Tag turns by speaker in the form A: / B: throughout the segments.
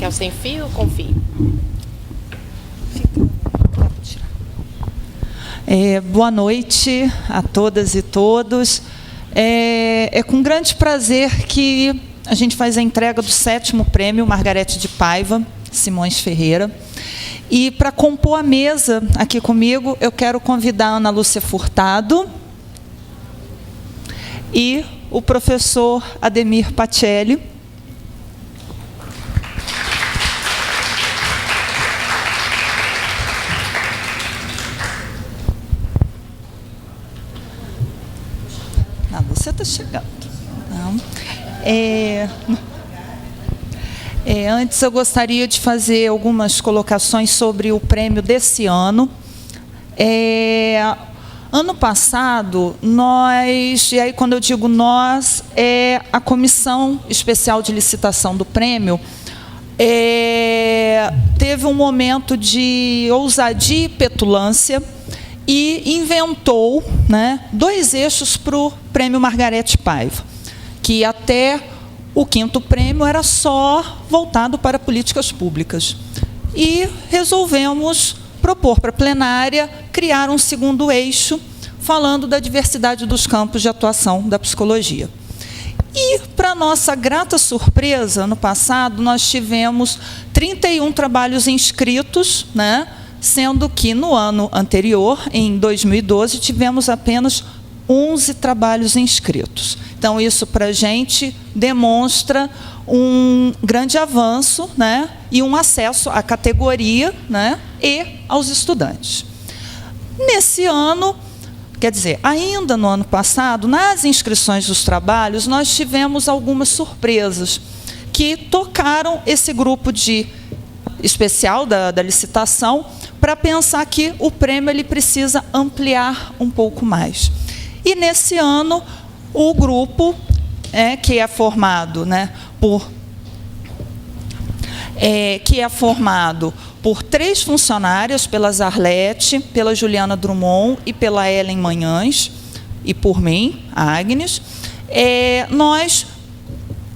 A: Quer o sem fio ou com fio?
B: Boa noite a todas e todos. É com grande prazer que a gente faz a entrega do 7º prêmio Margarete de Paiva Simões Ferreira. E para compor a mesa aqui comigo, eu quero convidar a Ana Lúcia Furtado e o professor Ademir Pacelli. Você está chegando. Antes eu gostaria de fazer algumas colocações sobre o prêmio desse ano. Ano passado, nós, e aí quando eu digo nós, é a Comissão Especial de Licitação do Prêmio, teve um momento de ousadia e petulância e inventou, né, 2 eixos para o prêmio Margarete Paiva, que até o 5º prêmio era só voltado para políticas públicas. E resolvemos propor para a plenária criar um 2º eixo, falando da diversidade dos campos de atuação da psicologia. E, para nossa grata surpresa, no passado, nós tivemos 31 trabalhos inscritos, né, sendo que no ano anterior, em 2012, tivemos apenas 11 trabalhos inscritos. Então, isso para a gente demonstra um grande avanço, né, e um acesso à categoria, né, e aos estudantes. Nesse ano, quer dizer, ainda no ano passado, nas inscrições dos trabalhos, nós tivemos algumas surpresas que tocaram esse grupo especial da licitação para pensar que o prêmio ele precisa ampliar um pouco mais. E, nesse ano, o grupo, que é formado, né, por 3 funcionárias, pela Zarlete, pela Juliana Drummond e pela Ellen Manhães, e por mim, a Agnes, nós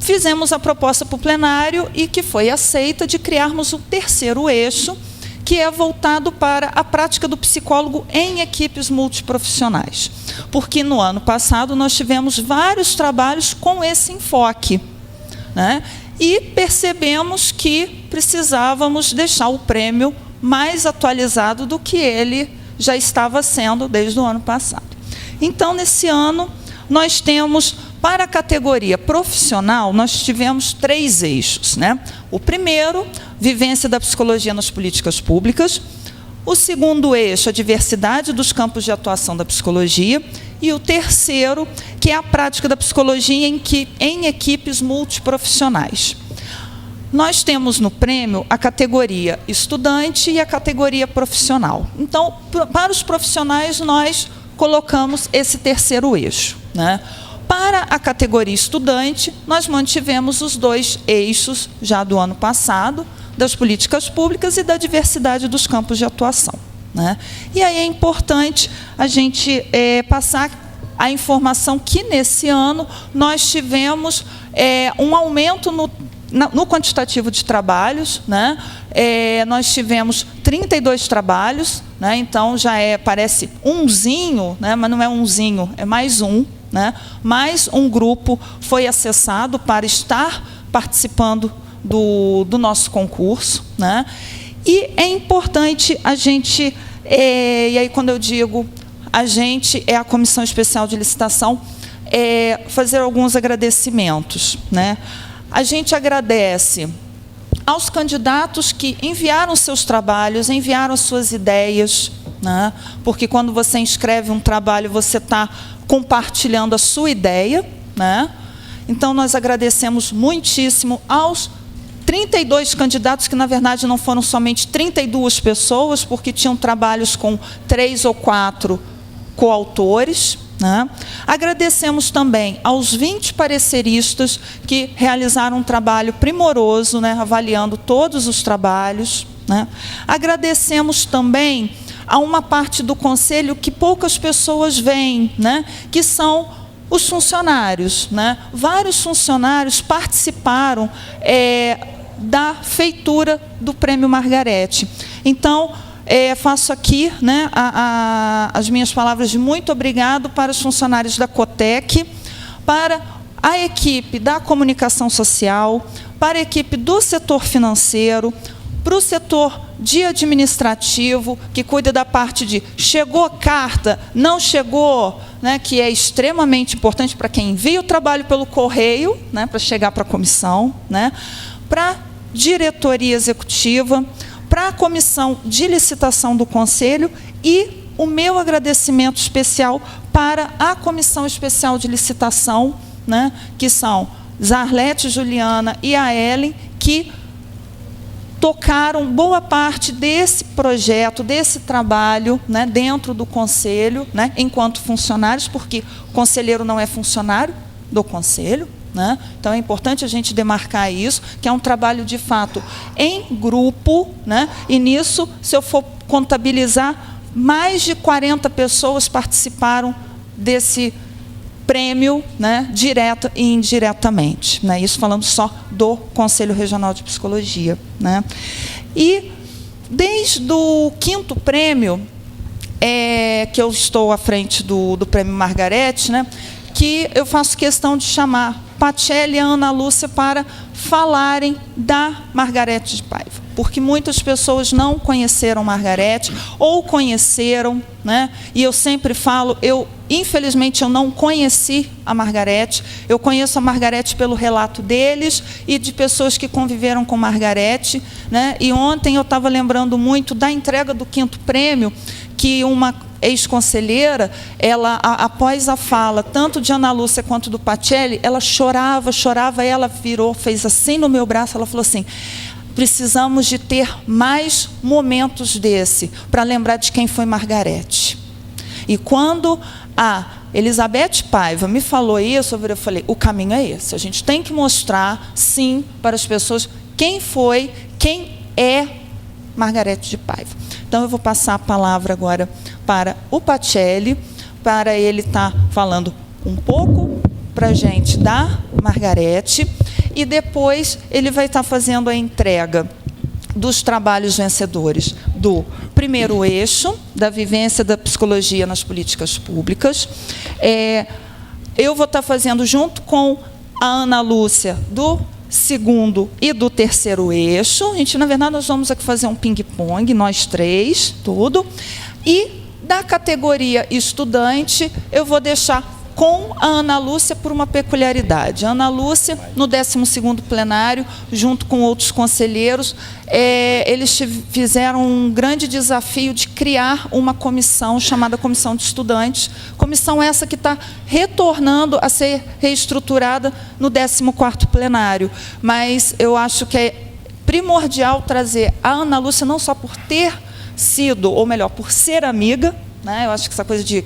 B: fizemos a proposta para o plenário e que foi aceita de criarmos o 3º eixo, que é voltado para a prática do psicólogo em equipes multiprofissionais. Porque no ano passado nós tivemos vários trabalhos com esse enfoque, né? E percebemos que precisávamos deixar o prêmio mais atualizado do que ele já estava sendo desde o ano passado. Então, nesse ano, nós temos, para a categoria profissional, nós tivemos 3 eixos, né? O primeiro, vivência da psicologia nas políticas públicas. O 2º eixo, a diversidade dos campos de atuação da psicologia. E o 3º, que é a prática da psicologia em equipes multiprofissionais. Nós temos no prêmio a categoria estudante e a categoria profissional. Então, para os profissionais, nós colocamos esse 3º eixo, né? Para a categoria estudante, nós mantivemos os 2 eixos, já do ano passado, das políticas públicas e da diversidade dos campos de atuação, né? E aí é importante a gente passar a informação que, nesse ano, nós tivemos um aumento no quantitativo de trabalhos, né? Nós tivemos 32 trabalhos, né? Então, já parece umzinho, né? Mas não é umzinho, é mais um, né? Mais um grupo foi acessado para estar participando do nosso concurso, né? E é importante a gente, e aí quando eu digo a gente, é a Comissão Especial de Licitação, fazer alguns agradecimentos, né? A gente agradece aos candidatos que enviaram seus trabalhos, enviaram suas ideias, né? Porque quando você inscreve um trabalho, você está compartilhando a sua ideia, né? Então, nós agradecemos muitíssimo aos 32 candidatos, que, na verdade, não foram somente 32 pessoas, porque tinham trabalhos com 3 ou 4 coautores, né? Agradecemos também aos 20 pareceristas que realizaram um trabalho primoroso, né, avaliando todos os trabalhos, né? Agradecemos também a uma parte do conselho que poucas pessoas veem, né, que são os funcionários, né? Vários funcionários participaram da feitura do Prêmio Margarete. Então, faço aqui, né, as minhas palavras de muito obrigado para os funcionários da Cotec, para a equipe da comunicação social, para a equipe do setor financeiro, para o setor de administrativo, que cuida da parte de chegou carta, não chegou, né, que é extremamente importante para quem envia o trabalho pelo correio, né, para chegar para a comissão, né, para a diretoria executiva, para a comissão de licitação do Conselho e o meu agradecimento especial para a comissão especial de licitação, né, que são Zarlete, Juliana e a Ellen, que tocaram boa parte desse projeto, desse trabalho, né, dentro do Conselho, né, enquanto funcionários, porque o conselheiro não é funcionário do Conselho, né? Então, é importante a gente demarcar isso, que é um trabalho, de fato, em grupo, né? E nisso, se eu for contabilizar, mais de 40 pessoas participaram desse prêmio, né, direta e indiretamente, né? Isso falando só do Conselho Regional de Psicologia, né? E, desde o 5º prêmio, que eu estou à frente do Prêmio Margarete, né, que eu faço questão de chamar Pacelli e a Ana Lúcia para falarem da Margarete de Paiva, porque muitas pessoas não conheceram Margarete, ou conheceram, né? E eu sempre falo, infelizmente, eu não conheci a Margarete, eu conheço a Margarete pelo relato deles e de pessoas que conviveram com Margarete, né? E ontem eu estava lembrando muito da entrega do 5º prêmio, que uma ex-conselheira, ela, após a fala, tanto de Ana Lúcia quanto do Pacelli, ela chorava, ela virou, fez assim no meu braço, ela falou assim: precisamos de ter mais momentos desse, para lembrar de quem foi Margarete. E quando a Elizabeth Paiva me falou isso, eu falei, o caminho é esse, a gente tem que mostrar, sim, para as pessoas quem foi, quem é Margarete de Paiva. Então, eu vou passar a palavra agora para o Pacelli, para ele estar falando um pouco para a gente da Margarete, e depois ele vai estar fazendo a entrega dos trabalhos vencedores do 1º eixo, da vivência da psicologia nas políticas públicas. Eu vou estar fazendo, junto com a Ana Lúcia, do 2º e do 3º eixo. Na verdade, nós vamos aqui fazer um ping-pong, nós três, tudo. E da categoria estudante, eu vou deixar com a Ana Lúcia por uma peculiaridade. A Ana Lúcia, no 12º plenário, junto com outros conselheiros, eles fizeram um grande desafio de criar uma comissão chamada Comissão de Estudantes, comissão essa que está retornando a ser reestruturada no 14º plenário. Mas eu acho que é primordial trazer a Ana Lúcia, não só por ter sido, ou melhor, por ser amiga, né? Eu acho que essa coisa de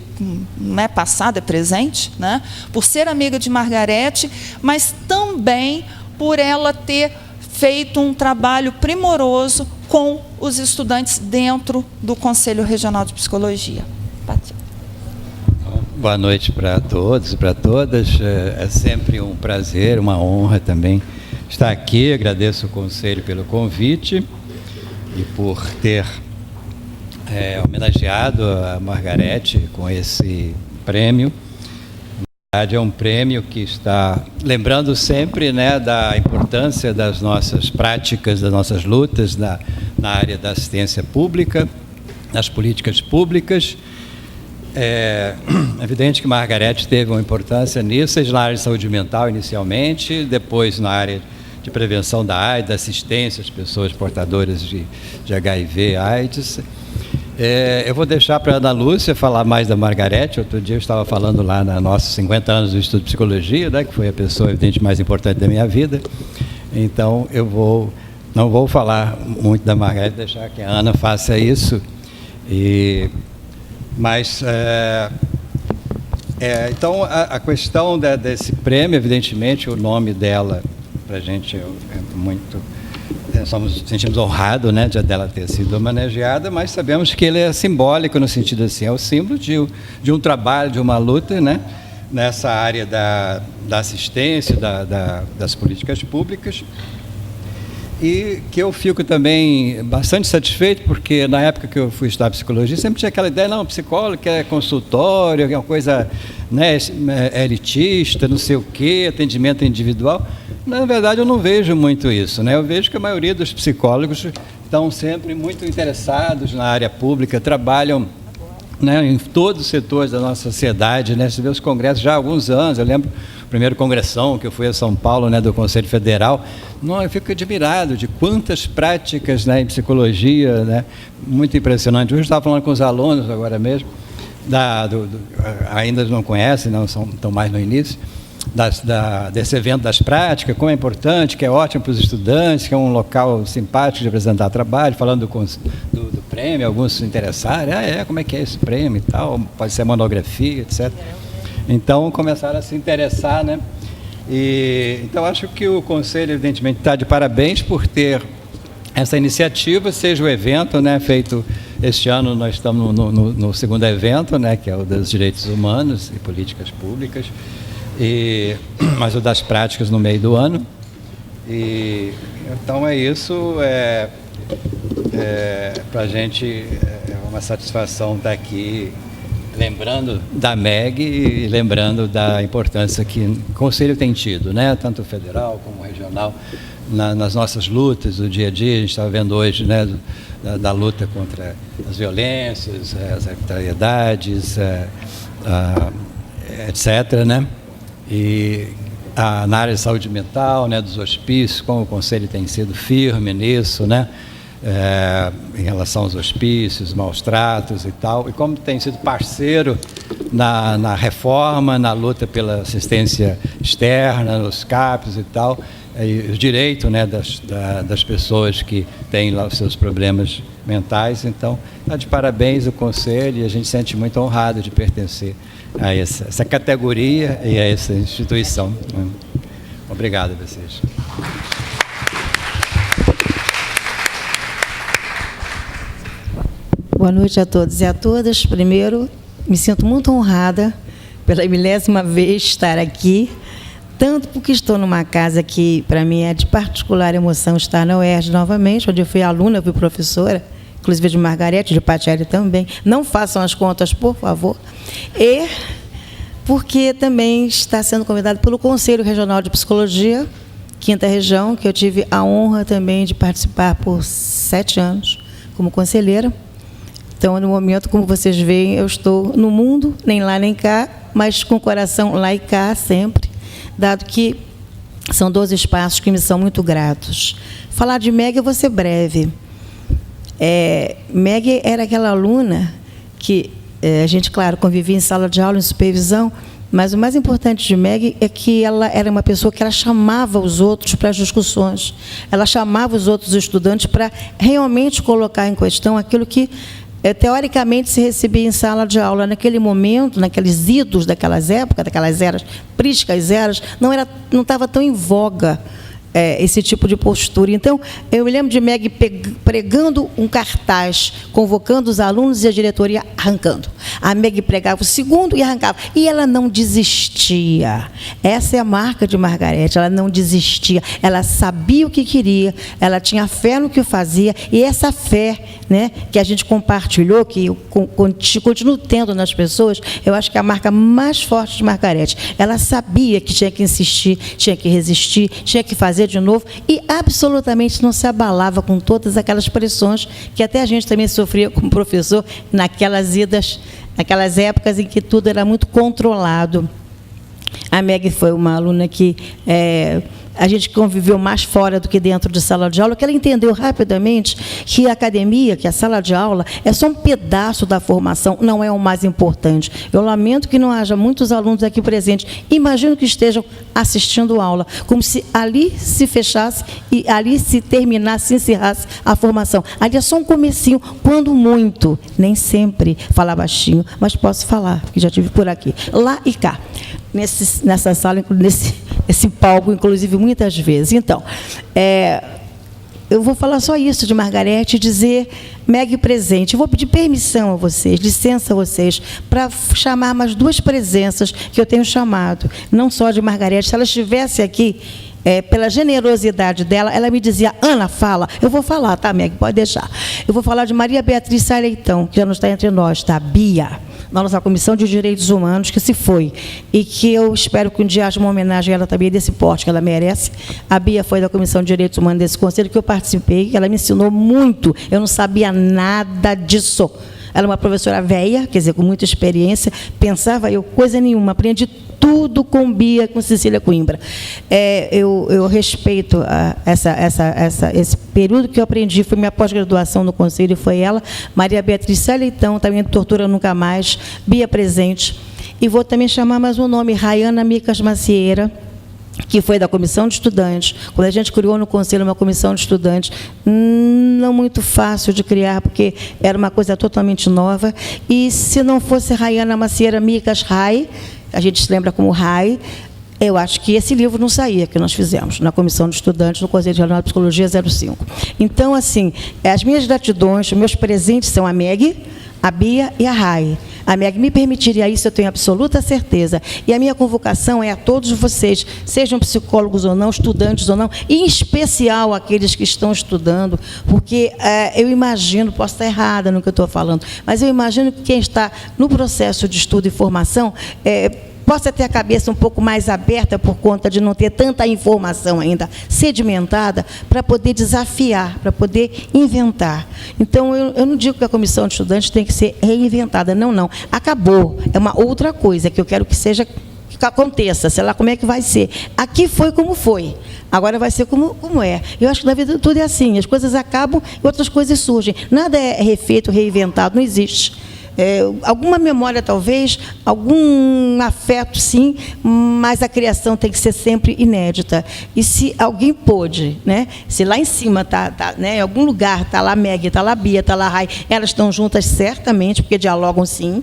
B: não é passado, é presente, né? Por ser amiga de Margarete, mas também por ela ter feito um trabalho primoroso com os estudantes dentro do Conselho Regional de Psicologia.
A: Boa noite para todos e para todas. É sempre um prazer, uma honra também estar aqui. Agradeço o Conselho pelo convite e por ter homenageado a Margarete com esse prêmio. Na verdade, é um prêmio que está lembrando sempre, né, da importância das nossas práticas, das nossas lutas na área da assistência pública, nas políticas públicas. É evidente que Margarete teve uma importância nisso, seja na área de saúde mental inicialmente, depois na área de prevenção da AIDS, da assistência às pessoas portadoras de HIV, AIDS. Eu vou deixar para a Ana Lúcia falar mais da Margarete. Outro dia eu estava falando lá nos nossos 50 anos do estudo de psicologia, né, que foi a pessoa, evidente, mais importante da minha vida. Então, não vou falar muito da Margarete, deixar que a Ana faça isso. Então, a questão desse prêmio, evidentemente, o nome dela, para a gente é muito... sentimos honrados, né, dela ter sido homenageada, mas sabemos que ele é simbólico no sentido assim, é o símbolo de um trabalho, de uma luta, né, nessa área da assistência, das políticas públicas. E que eu fico também bastante satisfeito, porque na época que eu fui estudar psicologia, sempre tinha aquela ideia, não, psicólogo é consultório, é uma coisa, né, elitista, não sei o quê, atendimento individual. Na verdade, eu não vejo muito isso, né? Eu vejo que a maioria dos psicólogos estão sempre muito interessados na área pública, trabalham, né, em todos os setores da nossa sociedade, né? Você vê os congressos já há alguns anos, eu lembro o primeiro congressão que eu fui a São Paulo, né, do Conselho Federal, não, eu fico admirado de quantas práticas, né, em psicologia, né, muito impressionante. Hoje eu estava falando com os alunos agora mesmo, ainda não conhecem, não estão mais no início, desse evento das práticas, como é importante, que é ótimo para os estudantes, que é um local simpático de apresentar trabalho, falando do prêmio, alguns se interessaram, como é que é esse prêmio e tal, pode ser monografia, etc. Então, começaram a se interessar, né? Então, acho que o Conselho, evidentemente, está de parabéns por ter essa iniciativa, seja o evento, né, feito este ano, nós estamos no segundo evento, né, que é o dos direitos humanos e políticas públicas, mas o das práticas no meio do ano. Então é isso, para a gente é uma satisfação estar aqui lembrando da MEG e lembrando da importância que o Conselho tem tido, né, tanto federal como regional, nas nossas lutas do dia a dia. A gente estava vendo hoje, né, da luta contra as violências, as arbitrariedades, etc., né? E na área de saúde mental, né, dos hospícios, como o Conselho tem sido firme nisso, né, em relação aos hospícios, maus tratos e tal, e como tem sido parceiro na reforma, na luta pela assistência externa, nos CAPs e tal, e os direitos, né, das pessoas que têm lá os seus problemas mentais. Então, está de parabéns o Conselho, e a gente se sente muito honrado de pertencer a essa categoria e a essa instituição. Obrigado a vocês.
C: Boa noite a todos e a todas. Primeiro, me sinto muito honrada pela 1000ª vez estar aqui, tanto porque estou numa casa que, para mim, é de particular emoção estar na UERJ novamente, onde eu fui aluna, fui professora, inclusive de Margarete, de Patielli também. Não façam as contas, por favor. E porque também está sendo convidado pelo Conselho Regional de Psicologia, 5ª Região, que eu tive a honra também de participar por 7 anos como conselheira. Então, no momento, como vocês veem, eu estou no mundo, nem lá nem cá, mas com o coração lá e cá sempre, dado que são 2 espaços que me são muito gratos. Falar de Meg, eu vou ser breve. Meg era aquela aluna que a gente, claro, convivia em sala de aula, em supervisão, mas o mais importante de Meg é que ela era uma pessoa que ela chamava os outros para as discussões. Ela chamava os outros estudantes para realmente colocar em questão aquilo que teoricamente se recebia em sala de aula. Naquele momento, naqueles idos daquelas épocas, daquelas eras, prísticas eras, não estava tão em voga esse tipo de postura. Então, eu me lembro de Meg pregando um cartaz, convocando os alunos e a diretoria arrancando. A Meg pregava o segundo e arrancava. E ela não desistia. Essa é a marca de Margarete, ela não desistia. Ela sabia o que queria, ela tinha fé no que fazia, e essa fé, né, que a gente compartilhou, que eu continuo tendo nas pessoas, eu acho que é a marca mais forte de Margarete. Ela sabia que tinha que insistir, tinha que resistir, tinha que fazer de novo, e absolutamente não se abalava com todas aquelas pressões que até a gente também sofria como professor naquelas idas, naquelas épocas em que tudo era muito controlado. A Meg foi uma aluna que a gente conviveu mais fora do que dentro de sala de aula, que ela entendeu rapidamente que a academia, que a sala de aula, é só um pedaço da formação, não é o mais importante. Eu lamento que não haja muitos alunos aqui presentes. Imagino que estejam assistindo aula, como se ali se fechasse e ali se terminasse, se encerrasse a formação. Ali é só um comecinho, quando muito, nem sempre falar baixinho, mas posso falar, porque já estive por aqui, lá e cá. Nessa sala, nesse palco, inclusive, muitas vezes. Então, eu vou falar só isso de Margarete, dizer Meg presente. Eu vou pedir permissão a vocês, licença a vocês, para chamar mais 2 presenças que eu tenho chamado, não só de Margarete. Se ela estivesse aqui, pela generosidade dela, ela me dizia: Ana, fala. Eu vou falar, tá, Meg? Pode deixar. Eu vou falar de Maria Beatriz Sá Leitão, que já não está entre nós, tá? Bia, na nossa Comissão de Direitos Humanos, que se foi. E que eu espero que um dia haja uma homenagem a ela também, desse porte que ela merece. A Bia foi da Comissão de Direitos Humanos desse conselho, que eu participei, que ela me ensinou muito. Eu não sabia nada disso. Ela é uma professora velha, quer dizer, com muita experiência. Pensava eu, coisa nenhuma, aprendi tudo com Bia, com Cecília Coimbra. Eu respeito esse período que eu aprendi, foi minha pós-graduação no Conselho, foi ela. Maria Beatriz Sá Leitão, também Tortura Nunca Mais, Bia presente. E vou também chamar mais um nome, Rayana Micas Macieira, que foi da Comissão de Estudantes. Quando a gente criou no Conselho uma Comissão de Estudantes, não muito fácil de criar, porque era uma coisa totalmente nova. E se não fosse Rayana Macieira Micas Rai, a gente se lembra como Rai, eu acho que esse livro não saía, que nós fizemos na Comissão de Estudantes, no Conselho Regional de Psicologia 05. Então, assim, as minhas gratidões, os meus presentes são a Meg, a Bia e a Rai. A Meg me permitiria isso, eu tenho absoluta certeza. E a minha convocação é a todos vocês, sejam psicólogos ou não, estudantes ou não, e em especial aqueles que estão estudando, porque eu imagino, posso estar errada no que eu estou falando, mas eu imagino que quem está no processo de estudo e formação possa ter a cabeça um pouco mais aberta por conta de não ter tanta informação ainda sedimentada para poder desafiar, para poder inventar. Então, eu não digo que a Comissão de Estudantes tem que ser reinventada, não. Acabou. É uma outra coisa que eu quero que aconteça, sei lá como é que vai ser. Aqui foi como foi, agora vai ser como é. Eu acho que na vida tudo é assim, as coisas acabam e outras coisas surgem. Nada é refeito, reinventado, não existe. Alguma memória, talvez, algum afeto, sim, mas a criação tem que ser sempre inédita. E se alguém pôde, né, se lá em cima né, em algum lugar está lá a Meg, está lá a Bia, está lá a Rai, elas estão juntas certamente, porque dialogam sim,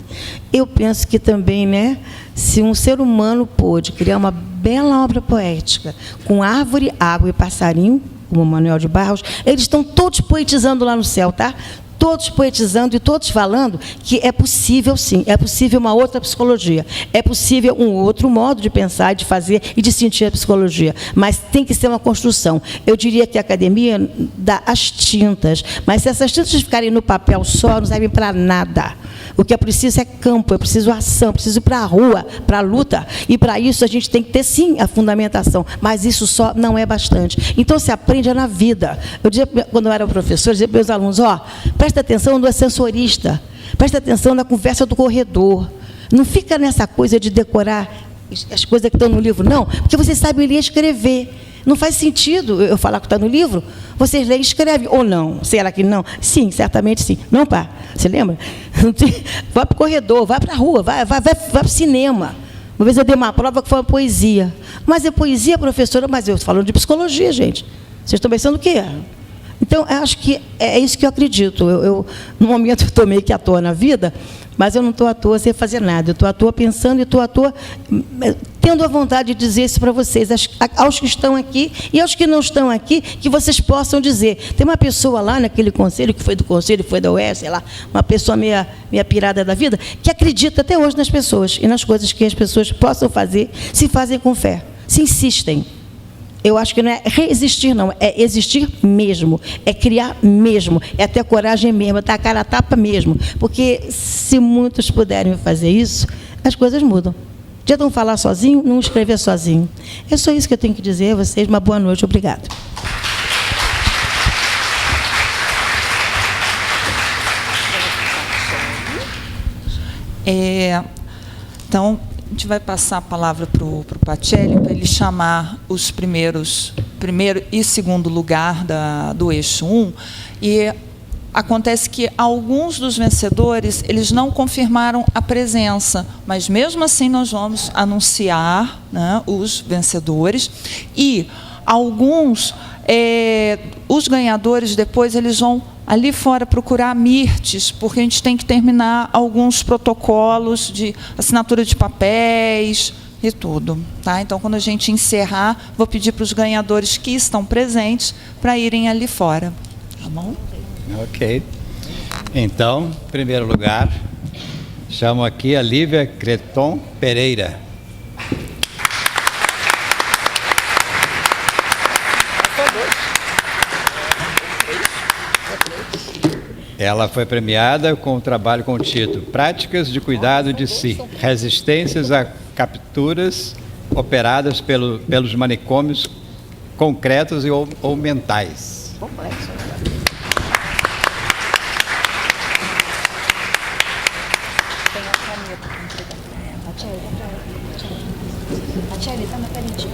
C: eu penso que também, né, se um ser humano pôde criar uma bela obra poética, com árvore, água e passarinho, como Manuel de Barros, eles estão todos poetizando lá no céu, tá? Todos poetizando e todos falando que é possível, sim, é possível uma outra psicologia, é possível um outro modo de pensar, de fazer e de sentir a psicologia, mas tem que ser uma construção. Eu diria que a academia dá as tintas, mas se essas tintas ficarem no papel só, não servem para nada. O que é preciso é campo, é preciso ação, é preciso ir para a rua, para a luta, e para isso a gente tem que ter, sim, a fundamentação, mas isso só não é bastante. Então, se aprende na vida. Eu dizia, quando eu era professor, eu dizia para os meus alunos, presta atenção no ascensorista, presta atenção na conversa do corredor, não fica nessa coisa de decorar as coisas que estão no livro, não, porque você sabe ler e escrever. Não faz sentido eu falar que está no livro, vocês leem e escrevem, ou não? Será que não? Sim, certamente sim. Não, pá, você lembra? Vai para o corredor, vai para a rua, vai para o cinema. Uma vez eu dei uma prova que foi uma poesia. Mas é poesia, professora? Mas eu estou falando de psicologia, gente. Vocês estão pensando o quê? Então, eu acho que é isso que eu acredito. No momento, eu estou meio que à toa na vida, mas eu não estou à toa sem fazer nada. Eu estou à toa pensando e estou à toa tendo a vontade de dizer isso para vocês, aos que estão aqui e aos que não estão aqui, que vocês possam dizer. Tem uma pessoa lá naquele conselho, que foi do conselho, foi da UES, sei lá, uma pessoa meia pirada da vida, que acredita até hoje nas pessoas e nas coisas que as pessoas possam fazer, se fazem com fé, se insistem. Eu acho que não é resistir, não, é existir mesmo, é criar mesmo, é ter coragem mesmo, é dar a cara a tapa mesmo. Porque se muitos puderem fazer isso, as coisas mudam. Já não falar sozinho, não escrever sozinho. É só isso que eu tenho que dizer a vocês. Uma boa noite, obrigado.
B: Então, a gente vai passar a palavra para o Pacelli, para ele chamar os primeiro e segundo lugar do eixo 1. E acontece que alguns dos vencedores, eles não confirmaram a presença, mas, mesmo assim, nós vamos anunciar, né, os vencedores. E alguns, os ganhadores, depois, eles vão ali fora procurar Mirtes, porque a gente tem que terminar alguns protocolos de assinatura de papéis e tudo. Tá? Então, quando a gente encerrar, vou pedir para os ganhadores que estão presentes para irem ali fora. Tá bom?
A: Ok. Então, em primeiro lugar, chamo aqui a Lívia Creton Pereira. Ela foi premiada com o trabalho com o título Práticas de Cuidado de Si, Resistências a Capturas Operadas pelos Manicômios Concretos ou Mentais.
C: Complexo. Tem a caneta para entregar. A Tcheli, tá na frente.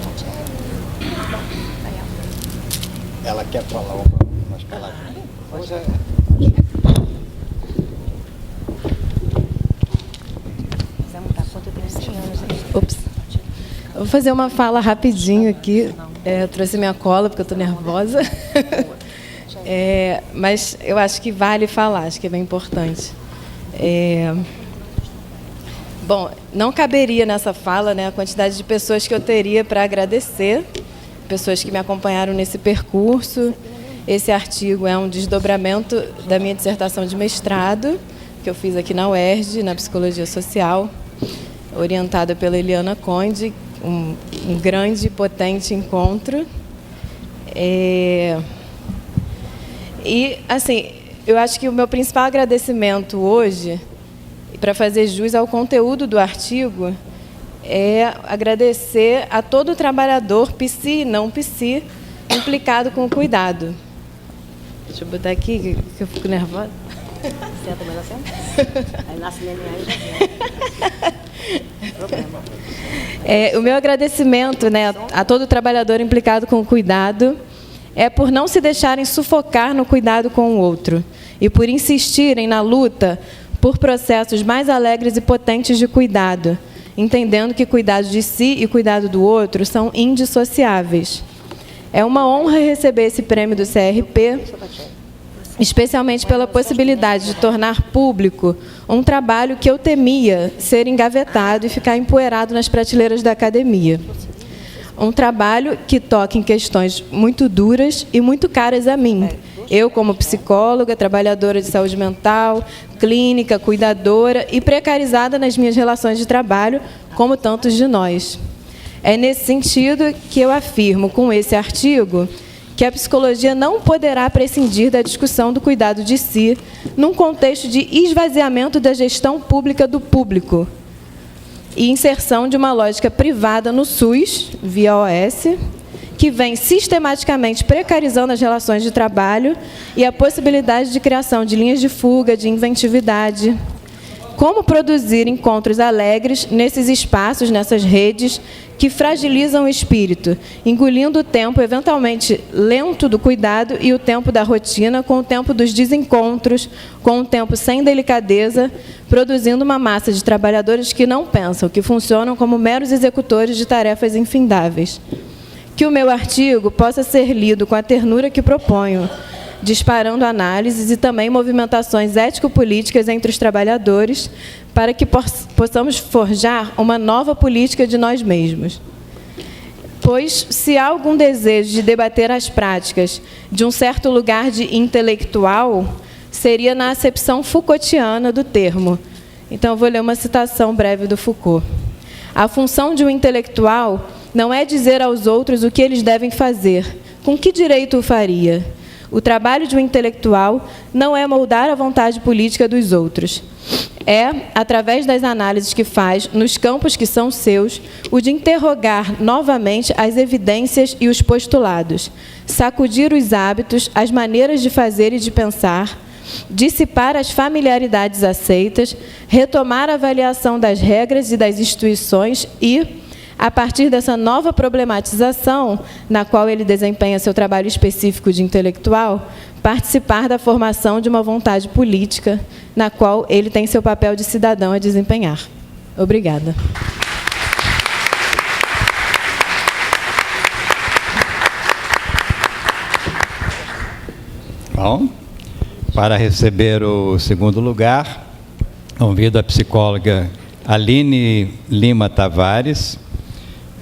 A: Ela quer falar umas palavras.
D: Ops. Eu vou fazer uma fala rapidinho aqui. Eu trouxe minha cola porque eu estou nervosa. Mas eu acho que vale falar, acho que é bem importante. Bom, não caberia nessa fala, né, a quantidade de pessoas que eu teria para agradecer, pessoas que me acompanharam nesse percurso. Esse artigo é um desdobramento da minha dissertação de mestrado, que eu fiz aqui na UERJ, na Psicologia Social, orientada pela Eliana Conde, um grande e potente encontro. E, assim, eu acho que o meu principal agradecimento hoje, para fazer jus ao conteúdo do artigo, é agradecer a todo trabalhador, psi e não psi, implicado com o cuidado. Deixa eu botar aqui, que eu fico nervosa.
C: Senta, mas senta. Aí nasce neném aí já.
D: O meu agradecimento, né, a todo trabalhador implicado com o cuidado é por não se deixarem sufocar no cuidado com o outro e por insistirem na luta por processos mais alegres e potentes de cuidado, entendendo que cuidado de si e cuidado do outro são indissociáveis. É uma honra receber esse prêmio do CRP, especialmente pela possibilidade de tornar público um trabalho que eu temia ser engavetado e ficar empoeirado nas prateleiras da academia. Um trabalho que toca em questões muito duras e muito caras a mim. Eu, como psicóloga, trabalhadora de saúde mental, clínica, cuidadora e precarizada nas minhas relações de trabalho, como tantos de nós. É nesse sentido que eu afirmo, com esse artigo, que a psicologia não poderá prescindir da discussão do cuidado de si num contexto de esvaziamento da gestão pública do público e inserção de uma lógica privada no SUS, via OS, que vem sistematicamente precarizando as relações de trabalho e a possibilidade de criação de linhas de fuga, de inventividade. Como produzir encontros alegres nesses espaços, nessas redes, que fragilizam o espírito, engolindo o tempo eventualmente lento do cuidado e o tempo da rotina com o tempo dos desencontros, com um tempo sem delicadeza, produzindo uma massa de trabalhadores que não pensam, que funcionam como meros executores de tarefas infindáveis. Que o meu artigo possa ser lido com a ternura que proponho, disparando análises e também movimentações ético-políticas entre os trabalhadores, para que possamos forjar uma nova política de nós mesmos. Pois, se há algum desejo de debater as práticas de um certo lugar de intelectual, seria na acepção Foucaultiana do termo. Então, eu vou ler uma citação breve do Foucault. A função de um intelectual não é dizer aos outros o que eles devem fazer, com que direito o faria. O trabalho de um intelectual não é moldar a vontade política dos outros. É, através das análises que faz, nos campos que são seus, o de interrogar novamente as evidências e os postulados, sacudir os hábitos, as maneiras de fazer e de pensar, dissipar as familiaridades aceitas, retomar a avaliação das regras e das instituições e, a partir dessa nova problematização, na qual ele desempenha seu trabalho específico de intelectual, participar da formação de uma vontade política, na qual ele tem seu papel de cidadão a desempenhar. Obrigada.
A: Bom, para receber o segundo lugar, convido a psicóloga Aline Lima Tavares,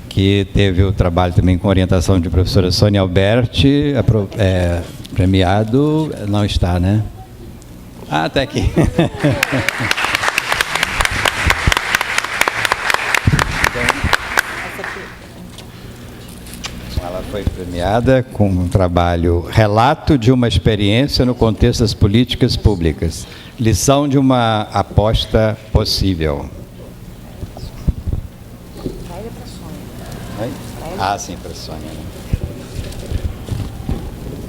A: que teve o trabalho também com orientação de professora Sônia Alberti, premiado, não está, né? Ah, está aqui. foi premiada com um trabalho Relato de uma experiência no contexto das políticas públicas. Lição de uma aposta possível. Ah, sim, para a Sônia.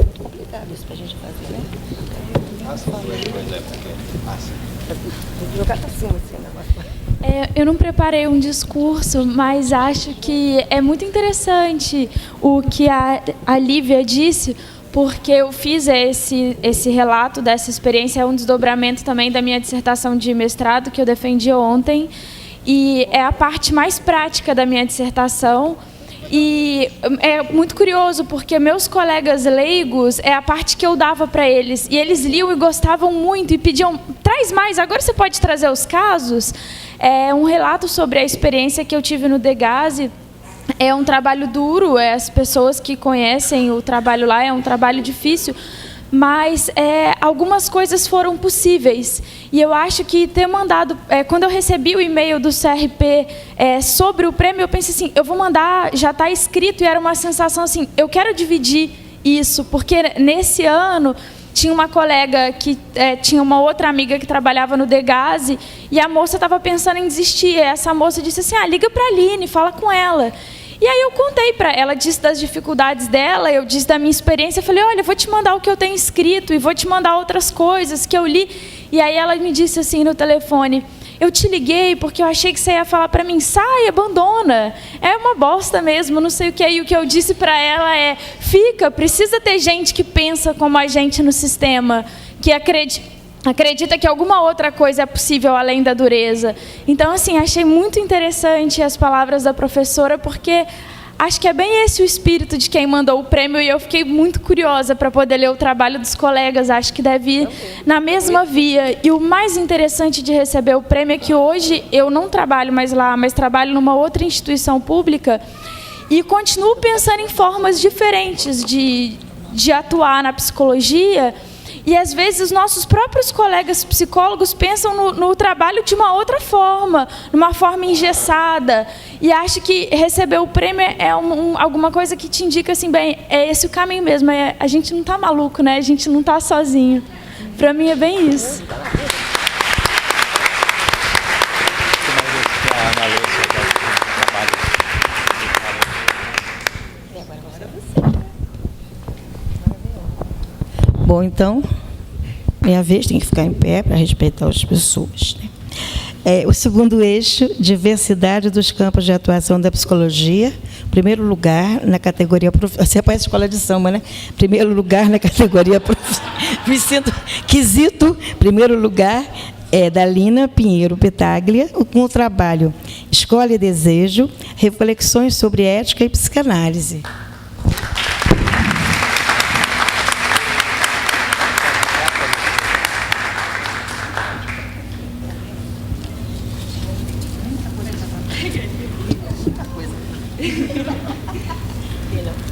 C: É complicado isso para a gente fazer, né? Vou jogar para cima assim, o negócio.
E: Eu não preparei um discurso, mas acho que é muito interessante o que a Lívia disse, porque eu fiz esse relato dessa experiência, é um desdobramento também da minha dissertação de mestrado que eu defendi ontem, e é a parte mais prática da minha dissertação. E é muito curioso, porque meus colegas leigos, é a parte que eu dava para eles, e eles liam e gostavam muito, e pediam, traz mais, agora você pode trazer os casos? É um relato sobre a experiência que eu tive no Degase. É um trabalho duro, as pessoas que conhecem o trabalho lá, é um trabalho difícil, mas algumas coisas foram possíveis. E eu acho que ter mandado... quando eu recebi o e-mail do CRP sobre o prêmio, eu pensei assim, eu vou mandar, já está escrito, e era uma sensação assim, eu quero dividir isso, porque nesse ano tinha uma colega que tinha uma outra amiga que trabalhava no Degase, e a moça estava pensando em desistir. Essa moça disse assim, liga para a Aline, fala com ela. E aí eu contei para ela, disse das dificuldades dela, eu disse da minha experiência, eu falei, olha, eu vou te mandar o que eu tenho escrito e vou te mandar outras coisas que eu li. E aí ela me disse assim no telefone, eu te liguei porque eu achei que você ia falar para mim, sai, abandona, é uma bosta mesmo, não sei o que. E o que eu disse para ela fica, precisa ter gente que pensa como a gente no sistema, que acredita que alguma outra coisa é possível além da dureza. Então, assim, achei muito interessante as palavras da professora, porque acho que é bem esse o espírito de quem mandou o prêmio, e eu fiquei muito curiosa para poder ler o trabalho dos colegas. Acho que deve ir na mesma via. E o mais interessante de receber o prêmio é que hoje eu não trabalho mais lá, mas trabalho numa outra instituição pública e continuo pensando em formas diferentes de atuar na psicologia. E, às vezes, os nossos próprios colegas psicólogos pensam no trabalho de uma outra forma, numa forma engessada. E acho que receber o prêmio é alguma coisa que te indica, assim, bem, é esse o caminho mesmo. A gente não está maluco, né? A gente não está sozinho. Para mim é bem isso.
C: Bom, então, minha vez, tem que ficar em pé para respeitar as pessoas, né? O segundo eixo, diversidade dos campos de atuação da psicologia. Primeiro lugar na categoria... Você parece escola de samba, né? Primeiro lugar na categoria... Me sinto quesito. Primeiro lugar da Lina Pinheiro Petaglia, com o trabalho Escolha e Desejo, reflexões sobre ética e psicanálise.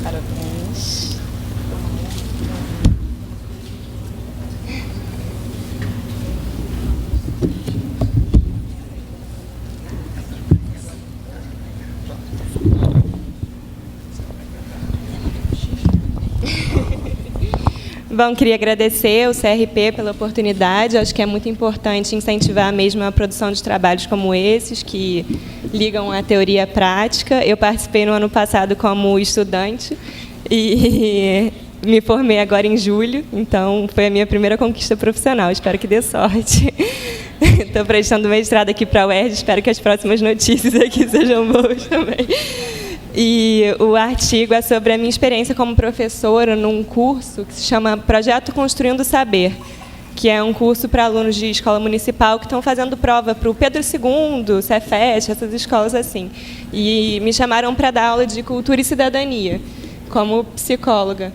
C: Parabéns.
D: Bom, queria agradecer ao CRP pela oportunidade. Acho que é muito importante incentivar mesmo a produção de trabalhos como esses, que ligam a teoria à prática. Eu participei no ano passado como estudante e me formei agora em julho, então foi a minha primeira conquista profissional. Espero que dê sorte. Estou prestando mestrado aqui para a UERJ, espero que as próximas notícias aqui sejam boas também. E o artigo é sobre a minha experiência como professora num curso que se chama Projeto Construindo Saber, que é um curso para alunos de escola municipal que estão fazendo prova para o Pedro II, Cefet, essas escolas assim. E me chamaram para dar aula de cultura e cidadania, como psicóloga.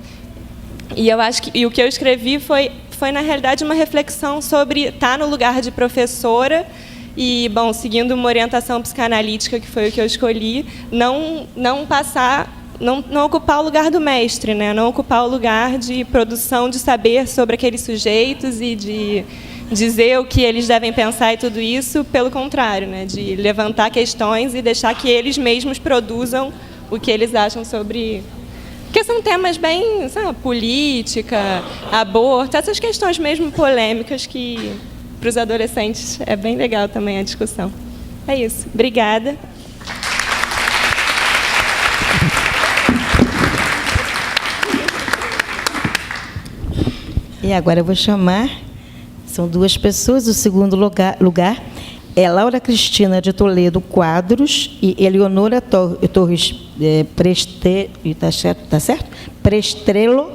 D: E eu acho que o que eu escrevi foi na realidade uma reflexão sobre estar no lugar de professora e, bom, seguindo uma orientação psicanalítica, que foi o que eu escolhi, não ocupar o lugar do mestre, né? Não ocupar o lugar de produção de saber sobre aqueles sujeitos e de dizer o que eles devem pensar e tudo isso, pelo contrário, né? De levantar questões e deixar que eles mesmos produzam o que eles acham sobre
F: porque são temas bem, sabe, política, aborto, essas questões mesmo polêmicas que para os adolescentes é bem legal também a discussão. É isso. Obrigada.
C: E agora eu vou chamar, são 2 pessoas, o segundo lugar é Laura Cristina de Toledo Quadros e Eleonora Torres tá certo? Prestrelo,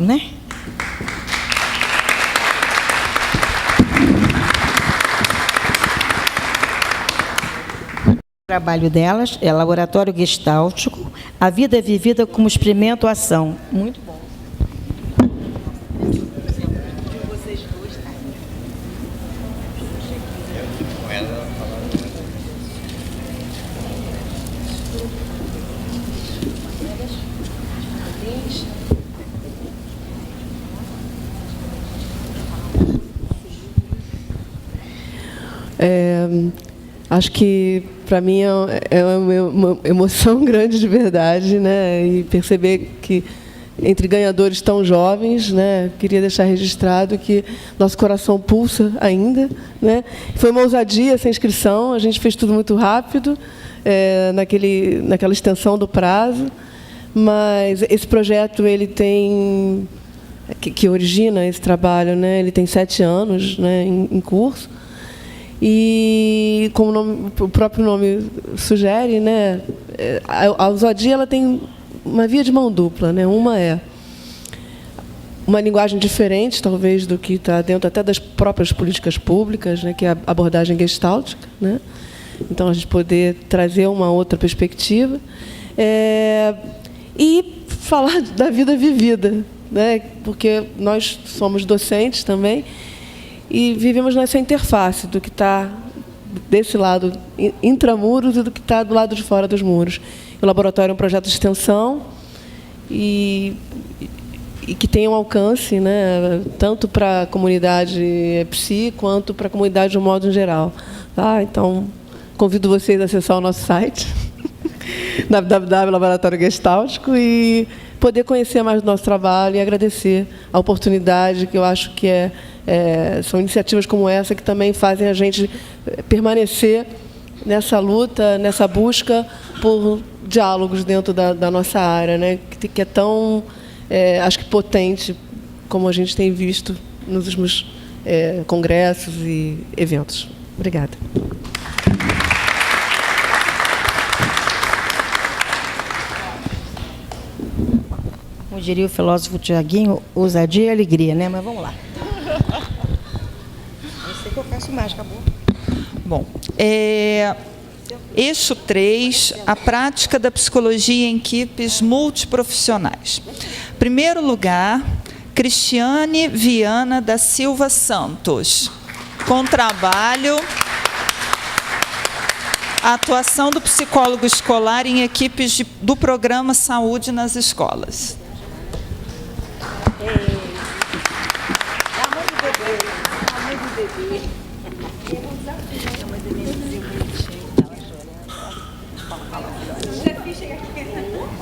C: né? O trabalho delas é Laboratório Gestáltico, a vida é vivida como experimento-ação. Muito bom.
G: Acho que, para mim, é uma emoção grande de verdade, né? E perceber que, entre ganhadores tão jovens, né, queria deixar registrado que nosso coração pulsa ainda, né? Foi uma ousadia essa inscrição, a gente fez tudo muito rápido, naquela extensão do prazo, mas esse projeto ele tem que origina esse trabalho, né? Ele tem 7 anos, né, em curso. E, como o próprio nome sugere, né, a ousadia ela tem uma via de mão dupla, né? Uma é uma linguagem diferente, talvez, do que está dentro até das próprias políticas públicas, né, que é a abordagem gestáltica, né? Então, a gente poder trazer uma outra perspectiva. E falar da vida vivida, né? Porque nós somos docentes também, e vivemos nessa interface do que está desse lado intramuros e do que está do lado de fora dos muros. O laboratório é um projeto de extensão e que tem um alcance, né, tanto para a comunidade psi quanto para a comunidade de um modo em geral. Tá? Então, convido vocês a acessar o nosso site, www.laboratório Gestáltico, e poder conhecer mais do nosso trabalho e agradecer a oportunidade, que eu acho que são iniciativas como essa que também fazem a gente permanecer nessa luta, nessa busca por diálogos dentro da nossa área, né? Que é tão, acho que potente, como a gente tem visto nos últimos congressos e eventos. Obrigada.
C: Como diria o filósofo Tiaguinho, ousadia e alegria, né? Mas vamos lá. Eu sei que eu faço mais, acabou.
B: Bom, eixo 3, a prática da psicologia em equipes multiprofissionais. Primeiro lugar, Cristiane Viana da Silva Santos, com trabalho, a atuação do psicólogo escolar em equipes do programa Saúde nas Escolas.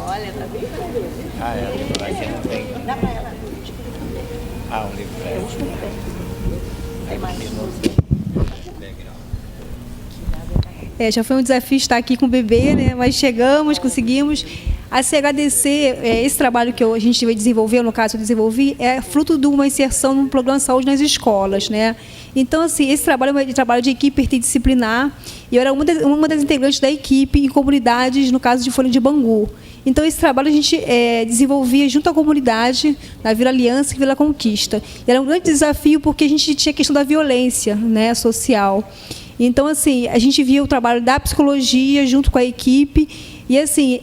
C: Olha, tá bem.
A: Aqui não tem.
C: Dá para ela.
A: Um livro para ela.
C: Tem mais.
H: Já foi um desafio estar aqui com o bebê, né? Mas chegamos, conseguimos. A se agradecer, esse trabalho que a gente vai desenvolver, no caso eu desenvolvi, é fruto de uma inserção no programa de saúde nas escolas, né? Então, assim, esse trabalho é um trabalho de equipe interdisciplinar, e eu era uma das integrantes da equipe em comunidades, no caso de Folha de Bangu. Então, esse trabalho a gente desenvolvia junto à comunidade, na Vila Aliança e Vila Conquista. E era um grande desafio porque a gente tinha a questão da violência, né, social. Então, assim, a gente via o trabalho da psicologia junto com a equipe. E, assim,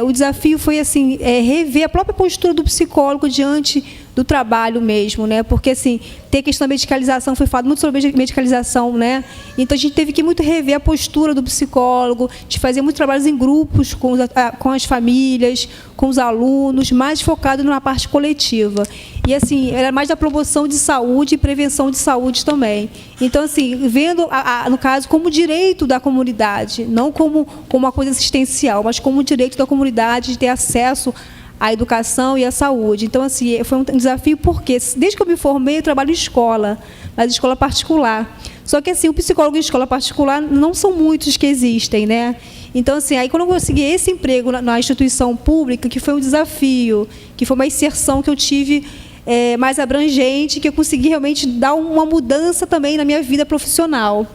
H: o desafio foi assim, rever a própria postura do psicólogo diante do trabalho mesmo, né? Porque, assim, tem a questão da medicalização, foi falado muito sobre medicalização, né? Então, a gente teve que muito rever a postura do psicólogo, de fazer muitos trabalhos em grupos com as famílias, com os alunos, mais focado na parte coletiva. E, assim, era mais da promoção de saúde e prevenção de saúde também. Então, assim, vendo, no caso, como direito da comunidade, não como uma coisa assistencial, mas como direito da comunidade de ter acesso à educação e à saúde. Então, assim, foi um desafio porque, desde que eu me formei, eu trabalho em escola, mas escola particular. Só que, assim, o psicólogo em escola particular não são muitos que existem, né? Então, assim, aí quando eu consegui esse emprego na instituição pública, que foi um desafio, que foi uma inserção que eu tive mais abrangente, que eu consegui realmente dar uma mudança também na minha vida profissional.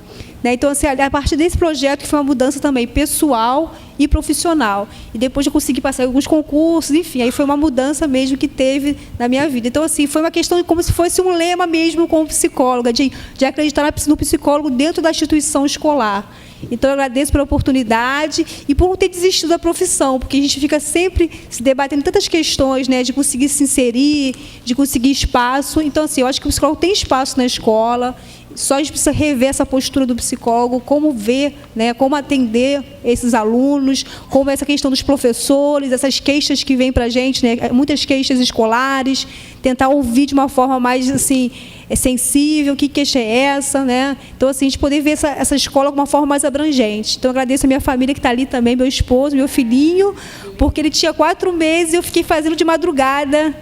H: Né? Então, assim, a partir desse projeto, que foi uma mudança também pessoal e profissional. E depois eu consegui passar em alguns concursos, enfim, aí foi uma mudança mesmo que teve na minha vida. Então, assim, foi uma questão como se fosse um lema mesmo como psicóloga, de acreditar no psicólogo dentro da instituição escolar. Então, eu agradeço pela oportunidade e por não ter desistido da profissão, porque a gente fica sempre se debatendo tantas questões, né, de conseguir se inserir, de conseguir espaço. Então, assim, eu acho que o psicólogo tem espaço na escola, só a gente precisa rever essa postura do psicólogo, como ver, né, como atender esses alunos, como essa questão dos professores, essas queixas que vêm para a gente, né, muitas queixas escolares, tentar ouvir de uma forma mais, assim, sensível, que queixa é essa, né? Então, assim, a gente poder ver essa escola de uma forma mais abrangente. Então, eu agradeço a minha família que está ali também, meu esposo, meu filhinho, porque ele tinha 4 meses e eu fiquei fazendo de madrugada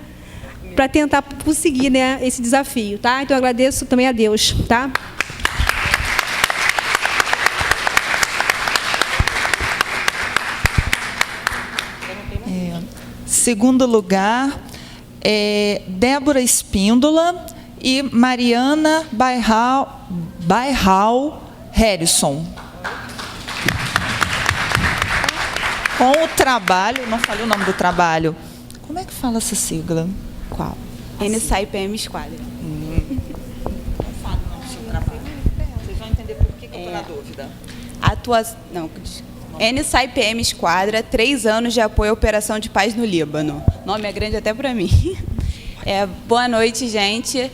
H: para tentar conseguir, né, esse desafio, tá? Então, eu agradeço também a Deus, tá?
B: Segundo lugar, Débora Espíndola e Mariana Bairral Harrison. Com o trabalho, não falei o nome do trabalho. Como é que fala essa sigla? Qual?
I: NSAIPM Esquadra.
B: Não fala o nome do seu trabalho. Vocês vão entender por que eu estou na dúvida.
I: NSAIPM Esquadra, 3 anos de apoio à Operação de Paz no Líbano. O nome é grande até para mim. Boa noite, gente.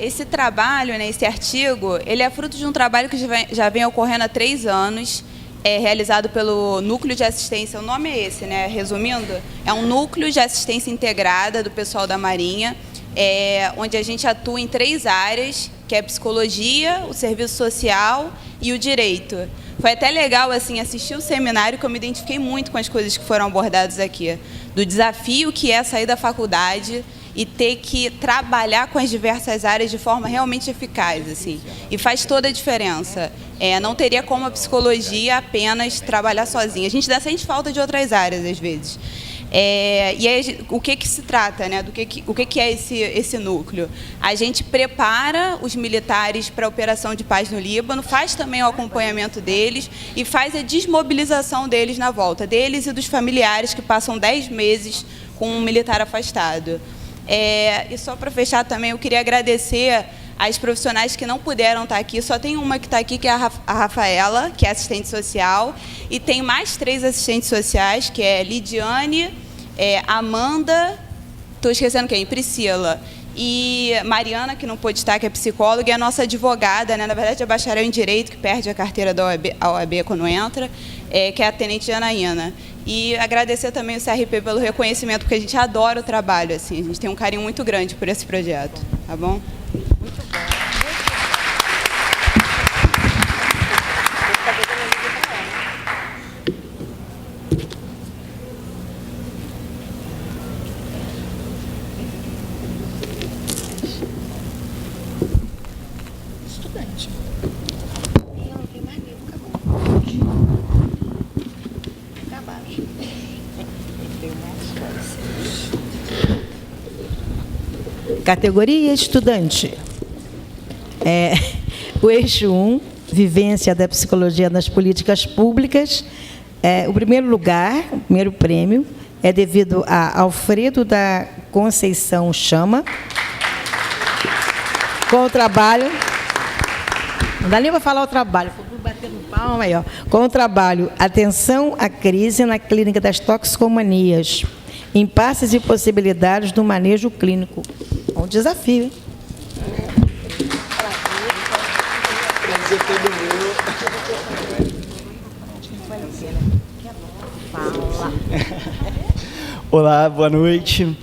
I: Esse trabalho, né, esse artigo, ele é fruto de um trabalho que já vem ocorrendo há 3 anos, realizado pelo Núcleo de Assistência, o nome é esse, né? Resumindo, é um Núcleo de Assistência Integrada do pessoal da Marinha, onde a gente atua em 3 áreas, que é a psicologia, o serviço social e o direito. Foi até legal, assim, assistir o seminário, que eu me identifiquei muito com as coisas que foram abordadas aqui, do desafio que é sair da faculdade e ter que trabalhar com as diversas áreas de forma realmente eficaz, assim. E faz toda a diferença. Não teria como a psicologia apenas trabalhar sozinha. A gente sente falta de outras áreas, às vezes. E aí, o que se trata, né? O que é esse núcleo? A gente prepara os militares para a operação de paz no Líbano, faz também o acompanhamento deles e faz a desmobilização deles na volta, deles e dos familiares que passam 10 meses com um militar afastado. E só para fechar também, eu queria agradecer às profissionais que não puderam estar aqui. Só tem uma que está aqui, que é a Rafaela, que é assistente social, e tem mais 3 assistentes sociais, que é Lidiane, Amanda, estou esquecendo quem? Priscila, e Mariana, que não pôde estar, que é psicóloga, e a nossa advogada, né, na verdade é bacharel em Direito, que perde a carteira da OAB quando entra, que é a Tenente Janaína. E agradecer também o CRP pelo reconhecimento, porque a gente adora o trabalho, assim, a gente tem um carinho muito grande por esse projeto, tá bom? Muito bom.
B: Estudante.
C: Categoria estudante. O eixo 1, vivência da psicologia nas políticas públicas. O primeiro lugar, o primeiro prêmio, é devido a Alfredo da Conceição Chama, com o trabalho... Não dá nem para falar o trabalho, vou bater no palmo aí, ó. Com o trabalho Atenção à Crise na Clínica das Toxicomanias, impasses e possibilidades do manejo clínico. É um desafio, hein?
J: Olá, boa noite.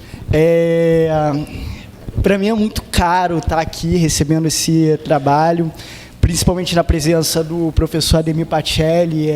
J: Para mim é muito caro estar aqui recebendo esse trabalho, principalmente na presença do professor Ademir Pacelli.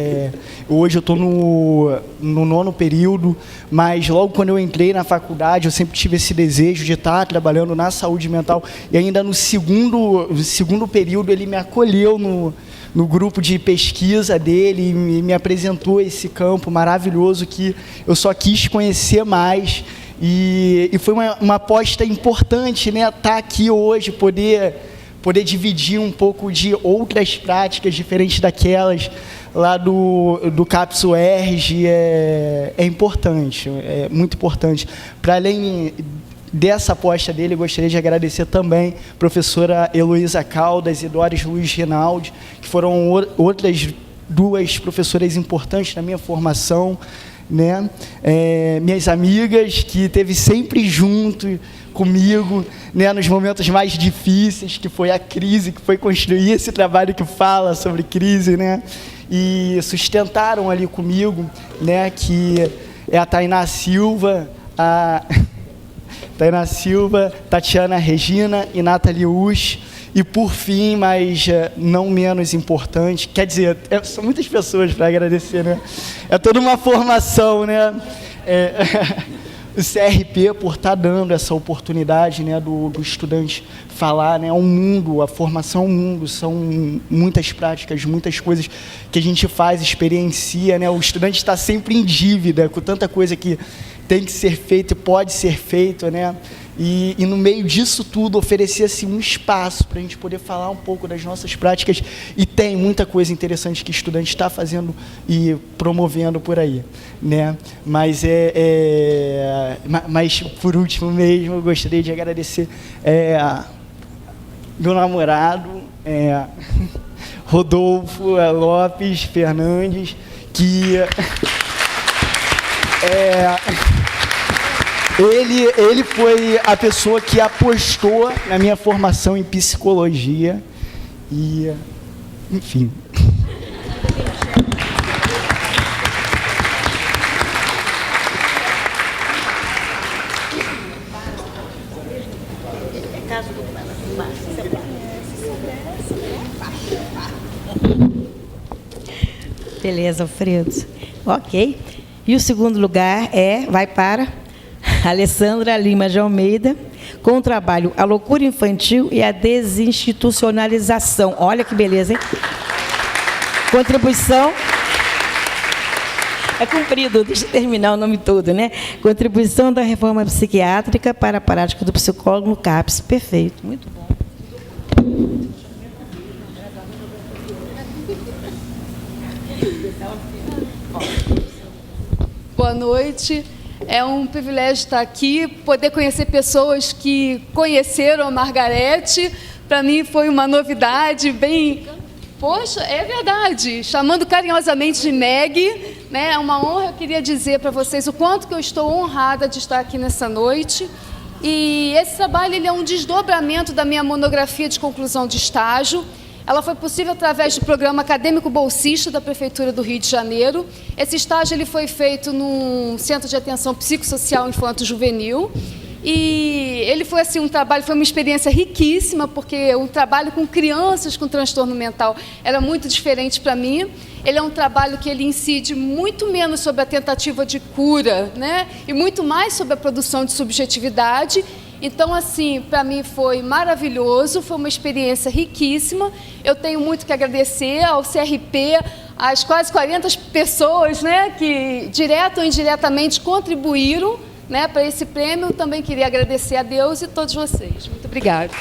J: Hoje eu estou no 9º período, mas logo quando eu entrei na faculdade, eu sempre tive esse desejo de estar trabalhando na saúde mental, e ainda no segundo período ele me acolheu no grupo de pesquisa dele e me apresentou esse campo maravilhoso que eu só quis conhecer mais. E foi uma aposta importante, né, estar aqui hoje, poder dividir um pouco de outras práticas diferentes daquelas lá do CAPS UERJ. É importante, é muito importante. Para além dessa aposta dele, eu gostaria de agradecer também a professora Heloísa Caldas e Doris Luiz Rinaldi, que foram outras 2 professoras importantes na minha formação, né? Minhas amigas, que esteve sempre junto comigo, né, nos momentos mais difíceis, que foi a crise, que foi construir esse trabalho que fala sobre crise, né? E sustentaram ali comigo, né, que é a Tainá Silva, Tatiana Regina e Nathalie Ush. E, por fim, mas não menos importante, quer dizer, são muitas pessoas para agradecer, né? É toda uma formação, né? O CRP, por estar dando essa oportunidade, né, do estudante falar, né? É um mundo, a formação é um mundo, são muitas práticas, muitas coisas que a gente faz, experiencia, né? O estudante está sempre em dívida com tanta coisa que tem que ser feito e pode ser feito, né? E no meio disso tudo, oferecer-se um espaço para a gente poder falar um pouco das nossas práticas, e tem muita coisa interessante que o estudante está fazendo e promovendo por aí, né? Mas, mas por último mesmo, eu gostaria de agradecer meu namorado, Rodolfo Lopes Fernandes, que... Ele foi a pessoa que apostou na minha formação em psicologia e, enfim.
C: Beleza, Alfredo. Ok. E o segundo lugar vai para Alessandra Lima de Almeida, com o trabalho A Loucura Infantil e a Desinstitucionalização. Olha que beleza, hein? Contribuição... É comprido, deixa eu terminar o nome todo, né? Contribuição da reforma psiquiátrica para a prática do psicólogo no CAPS. Perfeito, muito bom.
K: Boa noite. É um privilégio estar aqui, poder conhecer pessoas que conheceram a Margarete. Para mim foi uma novidade bem... Poxa, é verdade. Chamando carinhosamente de Meg, né? É uma honra. Eu queria dizer para vocês o quanto que eu estou honrada de estar aqui nessa noite. E esse trabalho ele é um desdobramento da minha monografia de conclusão de estágio. Ela foi possível através do programa acadêmico bolsista da Prefeitura do Rio de Janeiro. Esse estágio ele foi feito num centro de atenção psicossocial infanto-juvenil. E ele foi assim, foi uma experiência riquíssima, porque o trabalho com crianças com transtorno mental era muito diferente para mim. Ele é um trabalho que ele incide muito menos sobre a tentativa de cura, né? E muito mais sobre a produção de subjetividade. Então, assim, para mim foi maravilhoso, foi uma experiência riquíssima. Eu tenho muito que agradecer ao CRP, às quase 40 pessoas, né, que direto ou indiretamente contribuíram, né, para esse prêmio. Eu também queria agradecer a Deus e todos vocês. Muito obrigada.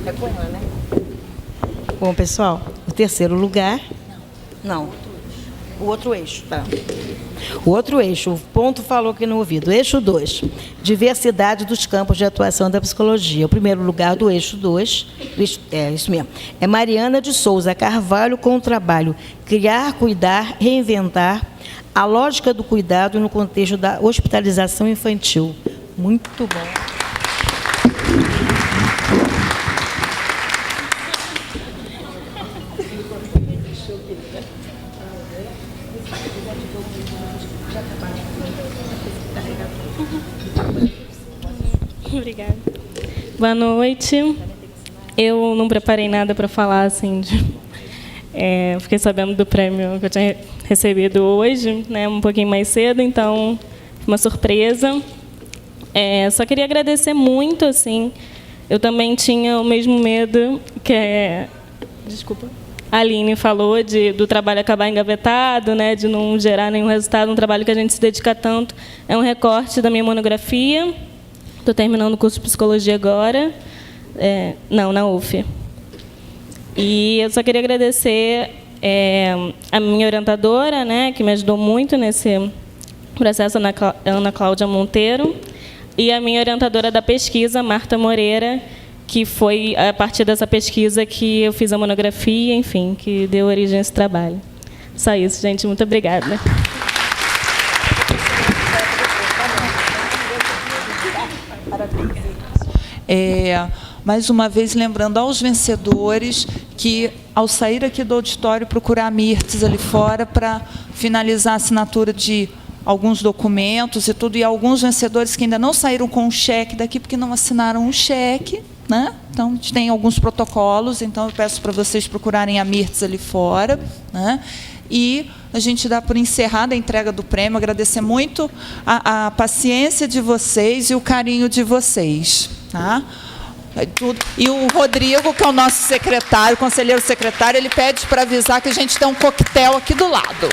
C: É com ela, né? Bom, pessoal, o terceiro lugar... Não. O outro eixo, tá? O outro eixo, o ponto falou aqui no ouvido. Eixo 2, diversidade dos campos de atuação da psicologia. O primeiro lugar do eixo 2, isso mesmo, é Mariana de Souza Carvalho com o trabalho Criar, Cuidar, Reinventar, a lógica do cuidado no contexto da hospitalização infantil. Muito bom.
L: Obrigada. Boa noite. Eu não preparei nada para falar, assim, fiquei sabendo do prêmio que eu tinha recebido hoje, né, um pouquinho mais cedo, então, uma surpresa. Só queria agradecer muito, assim, eu também tinha o mesmo medo que desculpa, a Aline falou, do trabalho acabar engavetado, né, de não gerar nenhum resultado, um trabalho que a gente se dedica tanto. É um recorte da minha monografia. Estou terminando o curso de psicologia agora, na UF. E eu só queria agradecer a minha orientadora, né, que me ajudou muito nesse processo, Ana Cláudia Monteiro, e a minha orientadora da pesquisa, Marta Moreira, que foi a partir dessa pesquisa que eu fiz a monografia, enfim, que deu origem a esse trabalho. Só isso, gente. Muito obrigada.
B: Mais uma vez, lembrando aos vencedores que, ao sair aqui do auditório, procurar a Mirtes ali fora para finalizar a assinatura de alguns documentos e tudo, e alguns vencedores que ainda não saíram com o cheque daqui, porque não assinaram o cheque, né? Então, a gente tem alguns protocolos, então eu peço para vocês procurarem a Mirtes ali fora, né? E a gente dá por encerrada a entrega do prêmio, agradecer muito a paciência de vocês e o carinho de vocês. Tá? E o Rodrigo, que é o nosso secretário, conselheiro secretário, ele pede para avisar que a gente tem um coquetel aqui do lado.